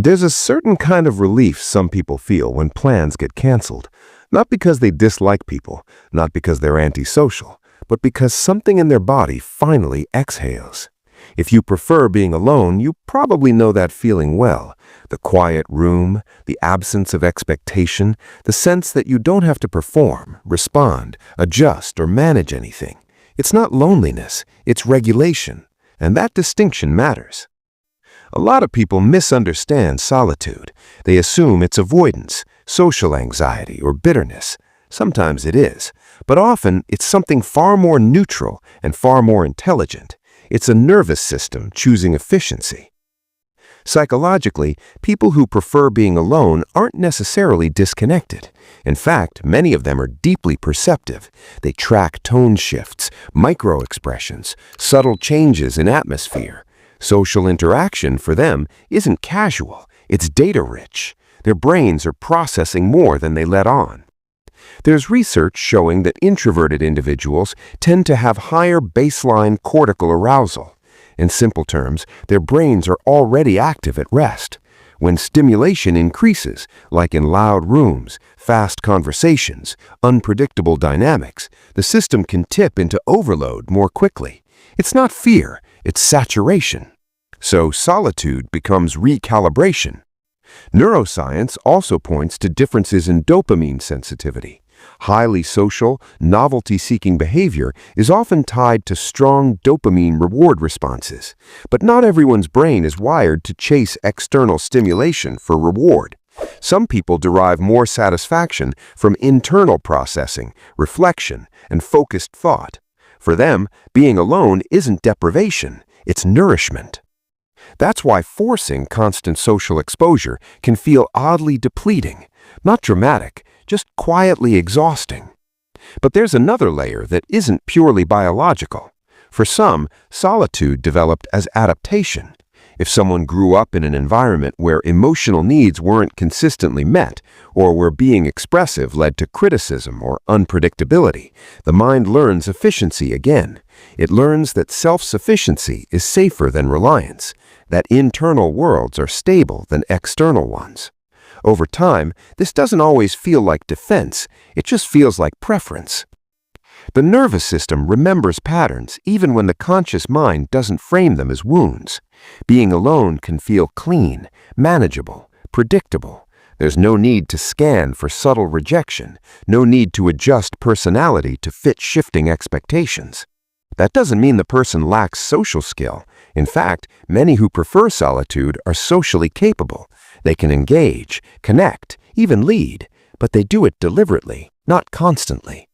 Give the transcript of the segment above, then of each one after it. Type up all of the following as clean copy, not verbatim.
There's a certain kind of relief some people feel when plans get canceled, not because they dislike people, not because they're antisocial, but because something in their body finally exhales. If you prefer being alone, you probably know that feeling well. The quiet room, the absence of expectation, the sense that you don't have to perform, respond, adjust, or manage anything. It's not loneliness, it's regulation, and that distinction matters. A lot of people misunderstand solitude. They assume it's avoidance, social anxiety, or bitterness. Sometimes it is, but often it's something far more neutral and far more intelligent. It's a nervous system choosing efficiency. Psychologically, people who prefer being alone aren't necessarily disconnected. In fact, many of them are deeply perceptive. They track tone shifts, micro-expressions, subtle changes in atmosphere. Social interaction for them isn't casual, it's data-rich. Their brains are processing more than they let on. There's research showing that introverted individuals tend to have higher baseline cortical arousal. In simple terms, their brains are already active at rest. When stimulation increases, like in loud rooms, fast conversations, unpredictable dynamics, the system can tip into overload more quickly. It's not fear, it's saturation. So solitude becomes recalibration. Neuroscience also points to differences in dopamine sensitivity. Highly social, novelty-seeking behavior is often tied to strong dopamine reward responses, but not everyone's brain is wired to chase external stimulation for reward. Some people derive more satisfaction from internal processing, reflection, and focused thought. For them, being alone isn't deprivation, it's nourishment. That's why forcing constant social exposure can feel oddly depleting, not dramatic, just quietly exhausting. But there's another layer that isn't purely biological. For some, solitude developed as adaptation. If someone grew up in an environment where emotional needs weren't consistently met, or where being expressive led to criticism or unpredictability, the mind learns efficiency again. It learns that self-sufficiency is safer than reliance, that internal worlds are stable than external ones. Over time, this doesn't always feel like defense, it just feels like preference. The nervous system remembers patterns even when the conscious mind doesn't frame them as wounds. Being alone can feel clean, manageable, predictable. There's no need to scan for subtle rejection, no need to adjust personality to fit shifting expectations. That doesn't mean the person lacks social skill. In fact, many who prefer solitude are socially capable. They can engage, connect, even lead, but they do it deliberately, not constantly.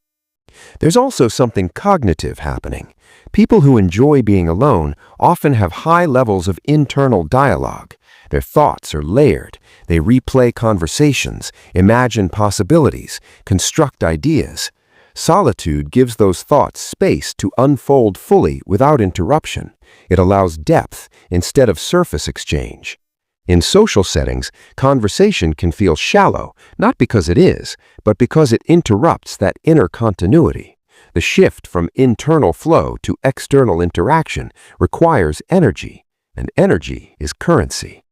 There's also something cognitive happening. People who enjoy being alone often have high levels of internal dialogue. Their thoughts are layered. They replay conversations, imagine possibilities, construct ideas. Solitude gives those thoughts space to unfold fully without interruption. It allows depth instead of surface exchange. In social settings, conversation can feel shallow, not because it is, but because it interrupts that inner continuity. The shift from internal flow to external interaction requires energy, and energy is currency.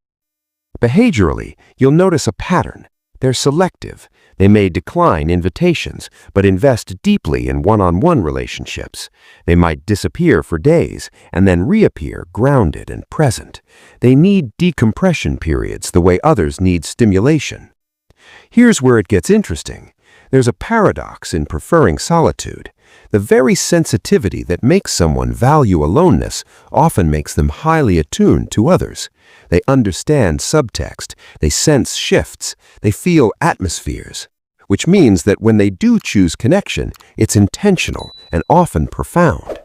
Behaviorally, you'll notice a pattern. They're selective. They may decline invitations, but invest deeply in one-on-one relationships. They might disappear for days and then reappear grounded and present. They need decompression periods the way others need stimulation. Here's where it gets interesting. There's a paradox in preferring solitude. The very sensitivity that makes someone value aloneness often makes them highly attuned to others. They understand subtext, they sense shifts, they feel atmospheres, which means that when they do choose connection, it's intentional and often profound.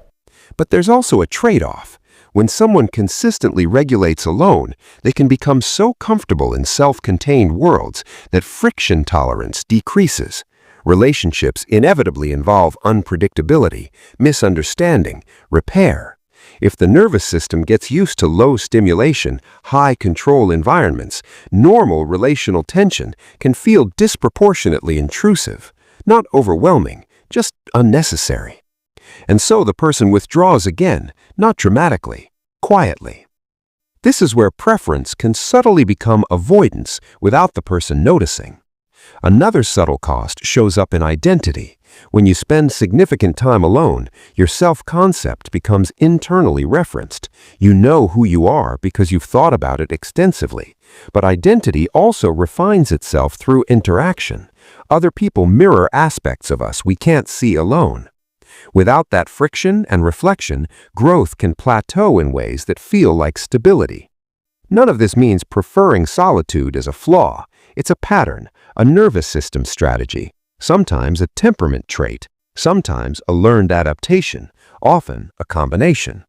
But there's also a trade-off. When someone consistently regulates alone, they can become so comfortable in self-contained worlds that friction tolerance decreases. Relationships inevitably involve unpredictability, misunderstanding, repair. If the nervous system gets used to low stimulation, high control environments, normal relational tension can feel disproportionately intrusive, not overwhelming, just unnecessary. And so the person withdraws again, not dramatically, quietly. This is where preference can subtly become avoidance without the person noticing. Another subtle cost shows up in identity. When you spend significant time alone, your self-concept becomes internally referenced. You know who you are because you've thought about it extensively. But identity also refines itself through interaction. Other people mirror aspects of us we can't see alone. Without that friction and reflection, growth can plateau in ways that feel like stability. None of this means preferring solitude as a flaw. It's a pattern, a nervous system strategy, sometimes a temperament trait, sometimes a learned adaptation, often a combination.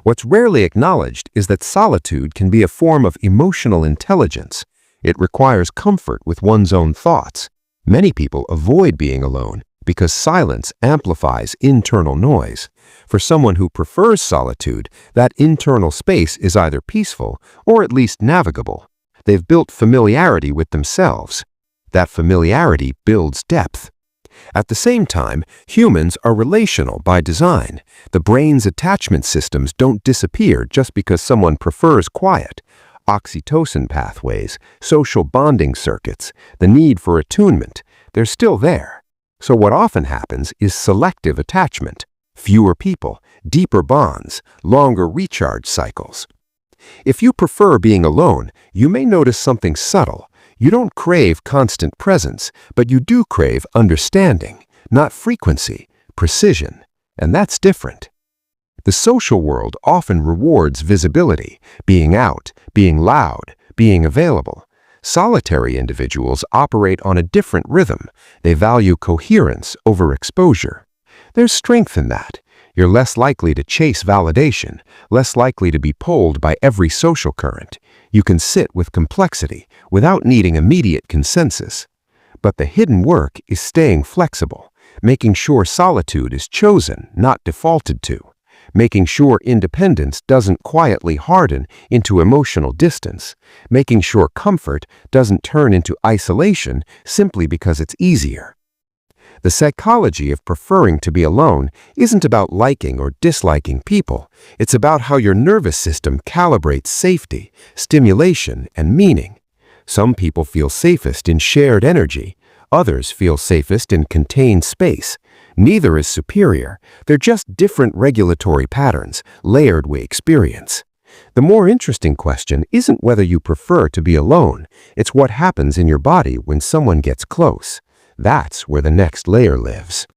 What's rarely acknowledged is that solitude can be a form of emotional intelligence. It requires comfort with one's own thoughts. Many people avoid being alone because silence amplifies internal noise. For someone who prefers solitude, that internal space is either peaceful or at least navigable. They've built familiarity with themselves. That familiarity builds depth. At the same time, humans are relational by design. The brain's attachment systems don't disappear just because someone prefers quiet. Oxytocin pathways, social bonding circuits, the need for attunement, they're still there. So what often happens is selective attachment. Fewer people, deeper bonds, longer recharge cycles. If you prefer being alone, you may notice something subtle. You don't crave constant presence, but you do crave understanding, not frequency, precision, and that's different. The social world often rewards visibility, being out, being loud, being available. Solitary individuals operate on a different rhythm. They value coherence over exposure. There's strength in that. You're less likely to chase validation, less likely to be pulled by every social current. You can sit with complexity without needing immediate consensus. But the hidden work is staying flexible, making sure solitude is chosen, not defaulted to, making sure independence doesn't quietly harden into emotional distance, making sure comfort doesn't turn into isolation simply because it's easier. The psychology of preferring to be alone isn't about liking or disliking people. It's about how your nervous system calibrates safety, stimulation, and meaning. Some people feel safest in shared energy. Others feel safest in contained space. Neither is superior. They're just different regulatory patterns, layered with experience. The more interesting question isn't whether you prefer to be alone. It's what happens in your body when someone gets close. That's where the next layer lives.